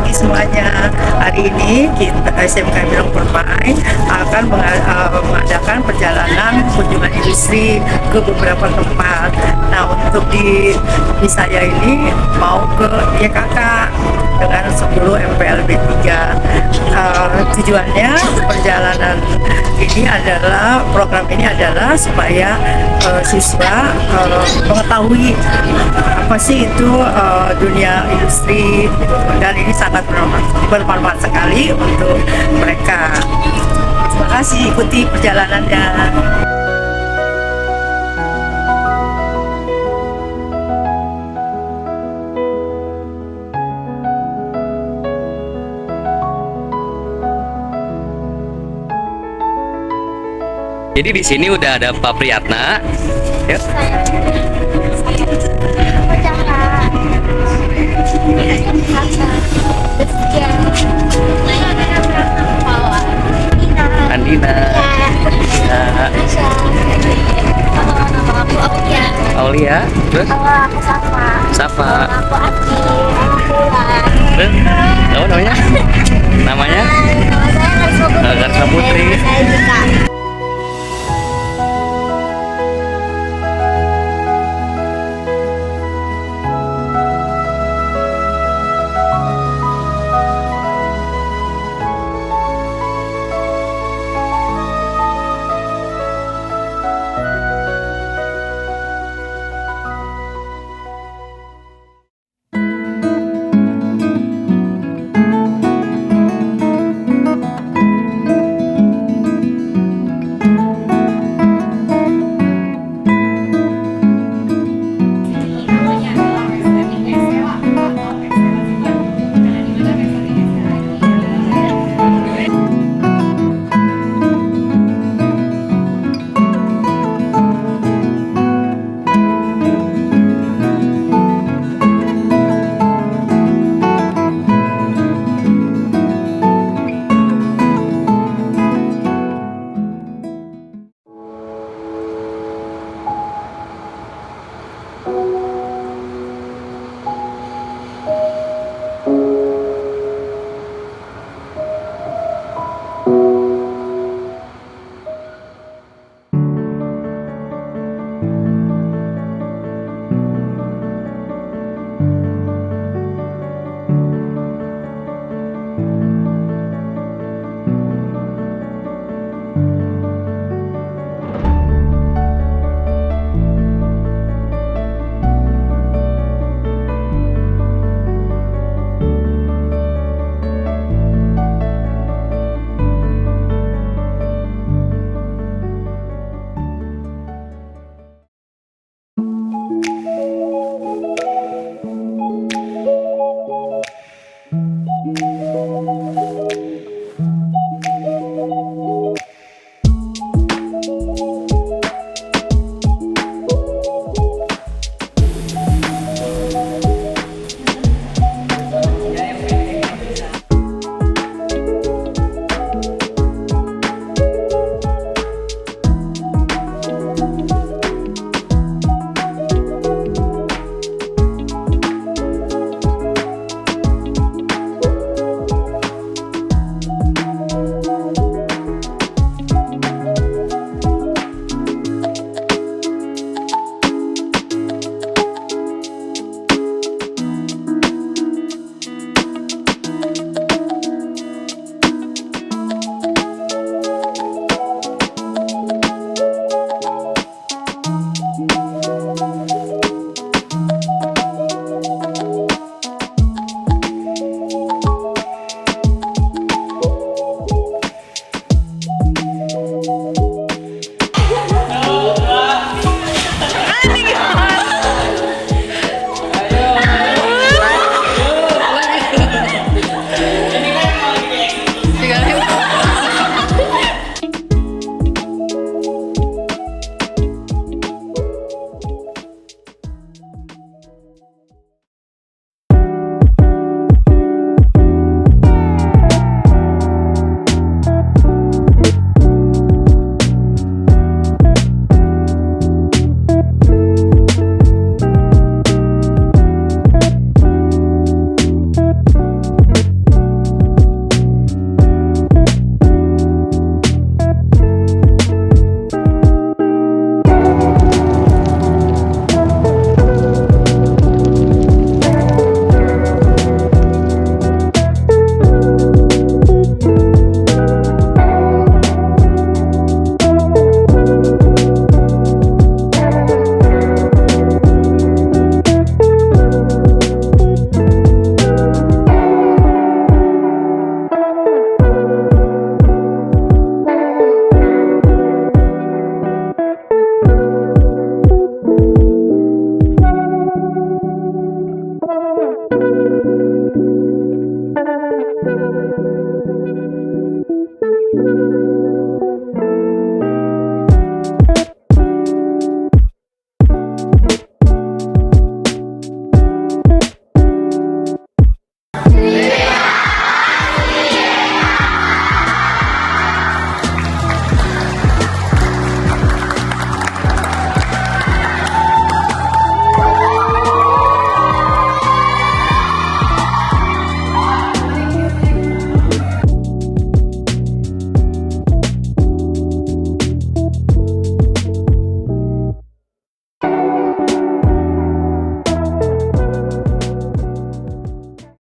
pagi semuanya. Hari ini kita SMKS Binong Permai akan mengadakan perjalanan kunjungan industri ke beberapa tempat. Nah, untuk di saya ini mau ke YKK dengan 10 MPLB 3. Tujuannya perjalanan ini adalah, program ini adalah supaya siswa mengetahui apa sih itu dunia industri, dan ini sangat bermanfaat sekali untuk mereka. Terima kasih, ikuti perjalanannya. Jadi di sini udah ada Pak Priyatna. Yuk. Andina. Ya. Aulia. Terus? Aku Safa. Aku Aki. Terus? Tahu namanya? Namanya? Nama saya Karisma Putri. Karisma Putri. Saya Dika.